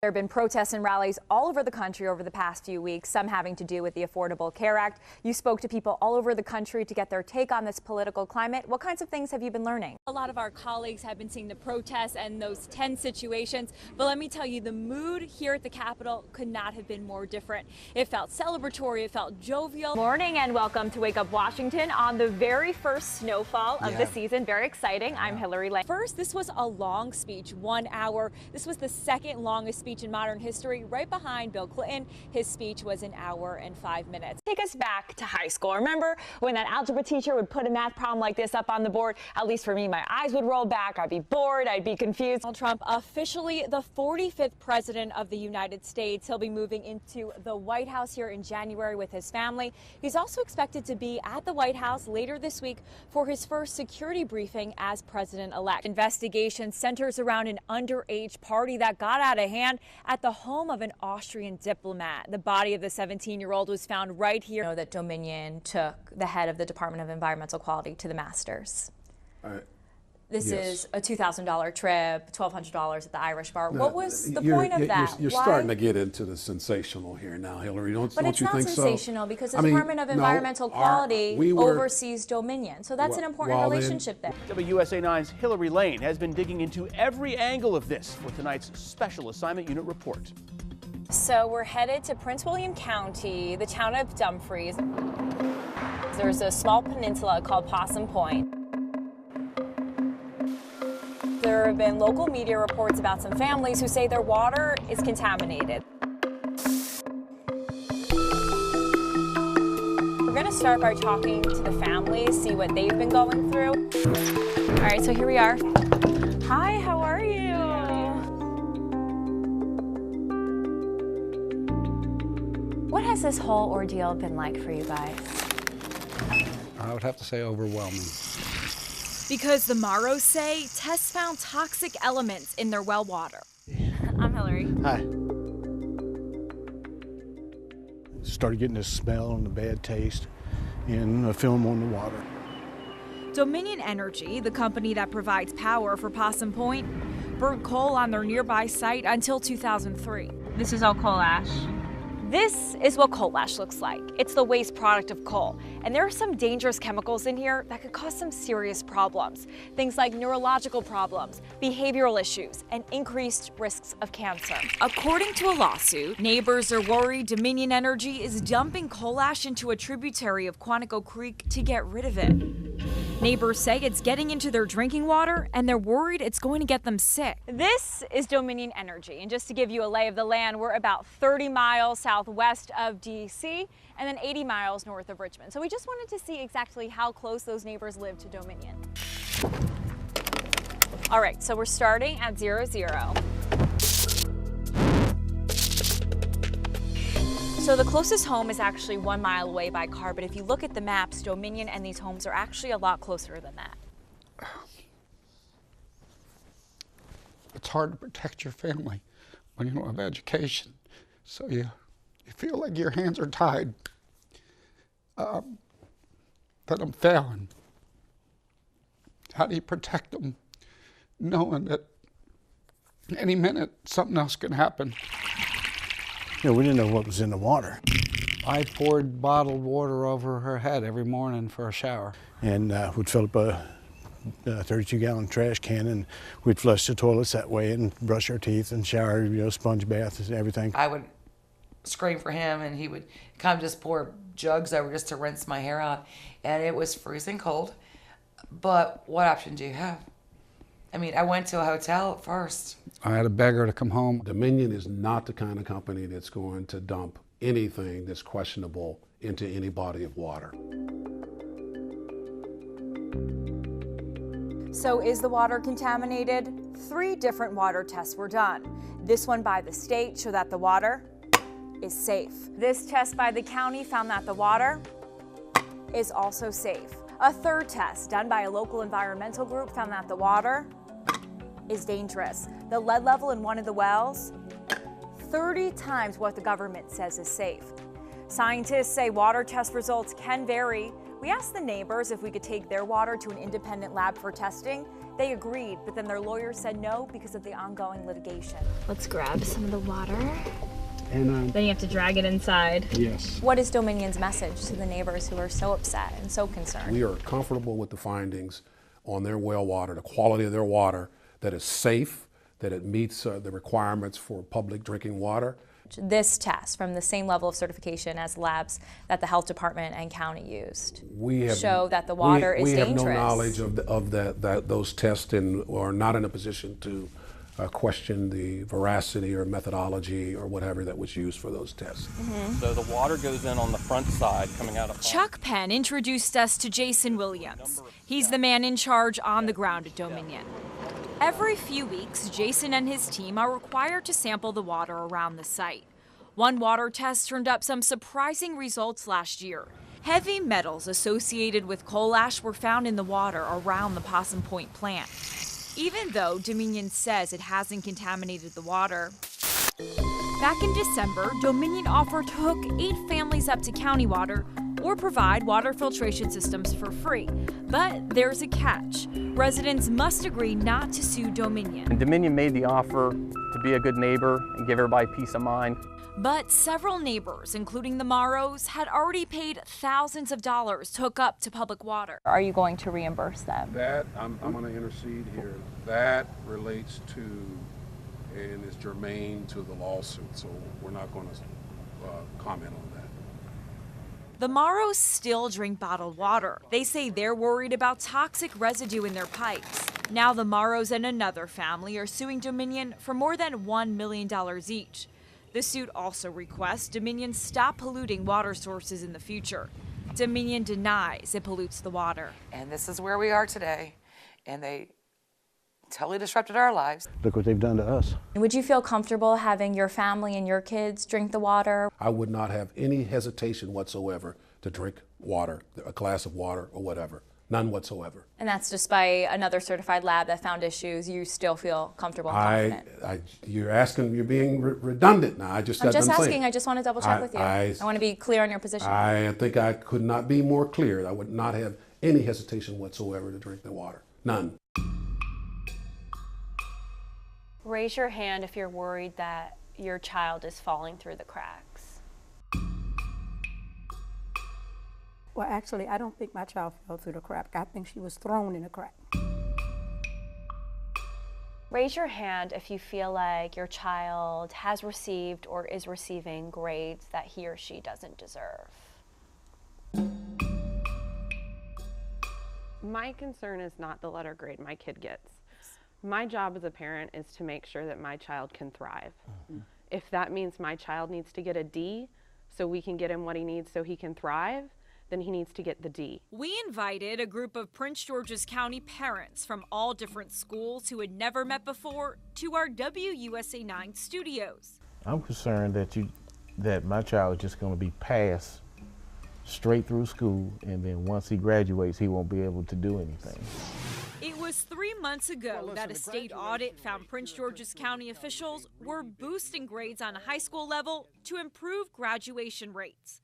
There have been protests and rallies all over the country over the past few weeks, some having to do with the Affordable Care Act. You spoke to people all over the country to get their take on this political climate. What kinds of things have you been learning? A lot of our colleagues have been seeing the protests and those tense situations, but let me tell you, the mood here at the Capitol could not have been more different. It felt celebratory, it felt jovial. Morning and welcome to Wake Up Washington on the very first snowfall of the season. Very exciting. I'm Hilary Reel. First, this was a long speech, 1 hour. This was the second longest speech in modern history, right behind Bill Clinton. His speech was 1 hour and 5 minutes. Take us back to high school. Remember when that algebra teacher would put a math problem like this up on the board? At least for me, my eyes would roll back. I'd be bored. I'd be confused. Donald Trump, officially the 45th president of the United States. He'll be moving into the White House here in January with his family. He's also expected to be at the White House later this week for his first security briefing as president-elect. Investigation centers around an underage party that got out of hand at the home of an Austrian diplomat. The body of the 17-year-old was found right here. You know that Dominion took the head of the Department of Environmental Quality to the Masters. This is a $2,000 trip, $1,200 at the Irish bar. What was the point of that? You're starting to get into the sensational here now, Hillary. Don't you think so? But it's not sensational because the Department of Environmental Quality oversees Dominion. So that's an important relationship there. WUSA 9's Hilary Reel has been digging into every angle of this for tonight's Special Assignment Unit report. So we're headed to Prince William County, the town of Dumfries. There's a small peninsula called Possum Point. There have been local media reports about some families who say their water is contaminated. We're going to start by talking to the families, see what they've been going through. All right, so here we are. Hi, how are you? What has this whole ordeal been like for you guys? I would have to say overwhelming. Because the Maros say tests found toxic elements in their well water. I'm Hilary. Hi. Started getting this smell and the bad taste and a film on the water. Dominion Energy, the company that provides power for Possum Point, burned coal on their nearby site until 2003. This is all coal ash. This is what coal ash looks like. It's the waste product of coal. And there are some dangerous chemicals in here that could cause some serious problems. Things like neurological problems, behavioral issues, and increased risks of cancer. According to a lawsuit, neighbors are worried Dominion Energy is dumping coal ash into a tributary of Quantico Creek to get rid of it. Neighbors say it's getting into their drinking water, and they're worried it's going to get them sick. This is Dominion Energy, and just to give you a lay of the land, we're about 30 miles southwest of D.C. and then 80 miles north of Richmond. So we just wanted to see exactly how close those neighbors live to Dominion. All right, so we're starting at 00. So the closest home is actually 1 mile away by car, but if you look at the maps, Dominion and these homes are actually a lot closer than that. It's hard to protect your family when you don't have education. So you feel like your hands are tied, that I'm failing. How do you protect them knowing that any minute something else can happen? You know, we didn't know what was in the water. I poured bottled water over her head every morning for a shower. And we'd fill up a 32-gallon trash can, and we'd flush the toilets that way and brush our teeth and shower, you know, sponge baths and everything. I would scream for him, and he would kind of just pour jugs over just to rinse my hair out. And it was freezing cold. But what option do you have? I mean, I went to a hotel at first. I had to beg her to come home. Dominion is not the kind of company that's going to dump anything that's questionable into any body of water. So is the water contaminated? 3 different water tests were done. This one by the state showed that the water is safe. This test by the county found that the water is also safe. A 3rd test done by a local environmental group found that the water is dangerous. The lead level in one of the wells, 30 times what the government says is safe. Scientists say water test results can vary. We asked the neighbors if we could take their water to an independent lab for testing. They agreed, but then their lawyers said no because of the ongoing litigation. Let's grab some of the water. And Then you have to drag it inside. yes, What is Dominion's message to the neighbors who are so upset and so concerned? we are comfortable with the findings on their well water, the quality of their water, that is safe, that it meets the requirements for public drinking water. This test, from the same level of certification as labs that the health department and county used, show that the water is dangerous. We have no knowledge of those tests and are not in a position to question the veracity or methodology or whatever that was used for those tests. So the water goes in on the front side coming out of Chuck Penn introduced us to Jason Williams. He's the man in charge on the ground at Dominion. Every few weeks, Jason and his team are required to sample the water around the site. One water test turned up some surprising results last year. Heavy metals associated with coal ash were found in the water around the Possum Point plant. Even though Dominion says it hasn't contaminated the water. Back in December, Dominion offered to hook 8 families up to county water or provide water filtration systems for free. But there's a catch. Residents must agree not to sue Dominion. And Dominion made the offer to be a good neighbor and give everybody peace of mind. But several neighbors, including the Morrows, had already paid thousands of dollars to hook up to public water. Are you going to reimburse them? That, I'm going to intercede here, that relates to and is germane to the lawsuit, so we're not going to comment on that. The Morrows still drink bottled water. They say they're worried about toxic residue in their pipes. Now the Morrows and another family are suing Dominion for more than $1 million each. The suit also requests Dominion stop polluting water sources in the future. Dominion denies it pollutes the water. And this is where we are today. And they totally disrupted our lives. Look what they've done to us. Would you feel comfortable having your family and your kids drink the water? I would not have any hesitation whatsoever to drink water, a glass of water or whatever. None whatsoever. And that's despite another certified lab that found issues. You still feel comfortable and confident? You're being redundant now. I'm just asking. I just want to double check with you. I want to be clear on your position. I think I could not be more clear. I would not have any hesitation whatsoever to drink the water. None. Raise your hand if you're worried that your child is falling through the cracks. Well, actually, I don't think my child fell through the crack. I think she was thrown in a crack. Raise your hand if you feel like your child has received or is receiving grades that he or she doesn't deserve. My concern is not the letter grade my kid gets. My job as a parent is to make sure that my child can thrive. If that means my child needs to get a D so we can get him what he needs so he can thrive, then he needs to get the D. We invited a group of Prince George's County parents from all different schools who had never met before to our WUSA 9 studios. I'm concerned that my child is just going to be passed straight through school, and then once he graduates, he won't be able to do anything. It was 3 months ago that a state audit found Prince George's County officials were boosting grades on a high school level to improve graduation rates.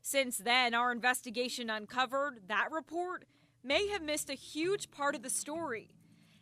Since then, our investigation uncovered that report may have missed a huge part of the story.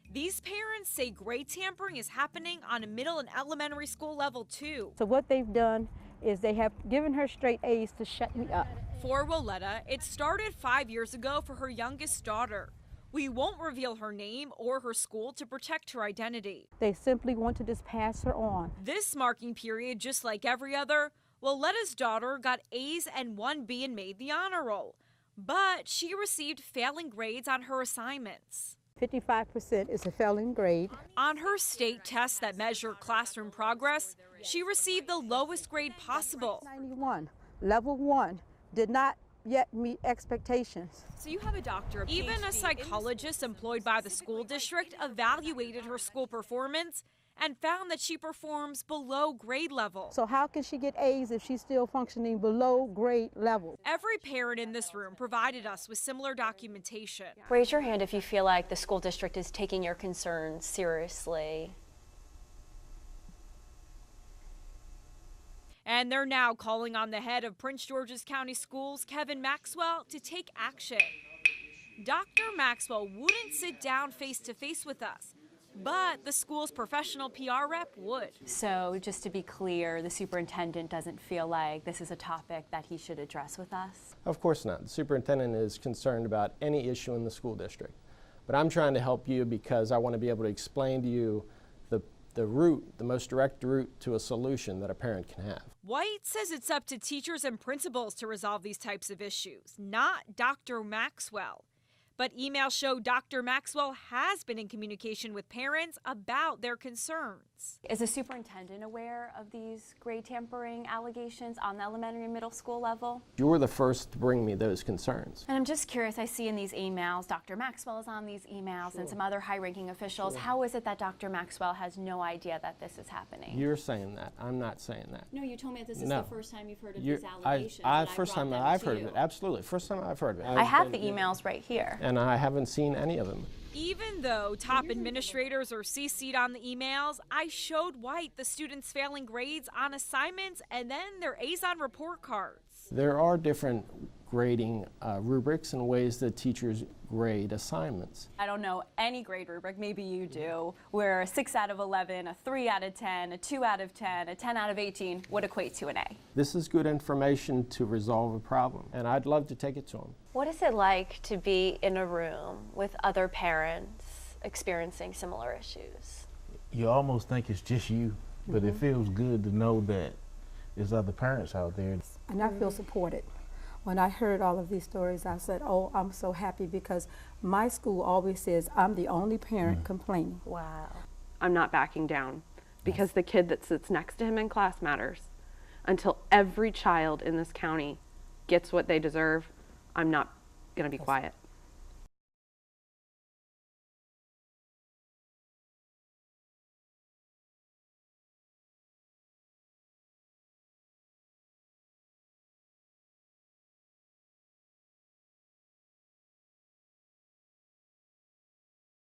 These parents say grade tampering is happening on a middle and elementary school level too. So what they've done is they have given her straight A's to shut me up. For Willetta, it started 5 years ago for her youngest daughter. We won't reveal her name or her school to protect her identity. They simply want to just pass her on. This marking period, just like every other, Willetta's daughter got A's and 1B and made the honor roll. But she received failing grades on her assignments. 55% is a failing grade. On her state tests that measure classroom progress, she received the lowest grade possible. 91, level 1, did not yet meet expectations. So you have a doctor. Even a psychologist employed by the school district evaluated her school performance and found that she performs below grade level. So how can she get A's if she's still functioning below grade level? Every parent in this room provided us with similar documentation. Raise your hand if you feel like the school district is taking your concerns seriously. And they're now calling on the head of Prince George's County Schools, Kevin Maxwell, to take action. Dr. Maxwell wouldn't sit down face to face with us, but the school's professional PR rep would. So just to be clear, the superintendent doesn't feel like this is a topic that he should address with us? Of course not. The superintendent is concerned about any issue in the school district. But I'm trying to help you because I want to be able to explain to you the route, the most direct route to a solution that a parent can have. White says it's up to teachers and principals to resolve these types of issues, not Dr. Maxwell. But emails show Dr. Maxwell has been in communication with parents about their concerns. Is the superintendent aware of these grade tampering allegations on the elementary and middle school level? You were the first to bring me those concerns. And I'm just curious, I see in these emails, Dr. Maxwell is on these emails and some other high-ranking officials. How is it that Dr. Maxwell has no idea that this is happening? You're saying that. I'm not saying that. No, you told me that this is No. the first time you've heard of these allegations. First time I've heard of it. Absolutely. First time I've heard of it. I have the emails right here. And I haven't seen any of them. Even though top administrators are CC'd on the emails, I showed White the students' failing grades on assignments and then their A's on report cards. There are different grading rubrics and ways that teachers grade assignments. I don't know any grade rubric, maybe you do, where a 6 out of 11, a 3 out of 10, a 2 out of 10, a 10 out of 18 would equate to an A. This is good information to resolve a problem, and I'd love to take it to them. What is it like to be in a room with other parents experiencing similar issues? You almost think it's just you, but it feels good to know that there's other parents out there. And I feel supported. When I heard all of these stories, I said, oh, I'm so happy because my school always says I'm the only parent complaining. Wow. I'm not backing down because the kid that sits next to him in class matters. Until every child in this county gets what they deserve, I'm not going to be quiet.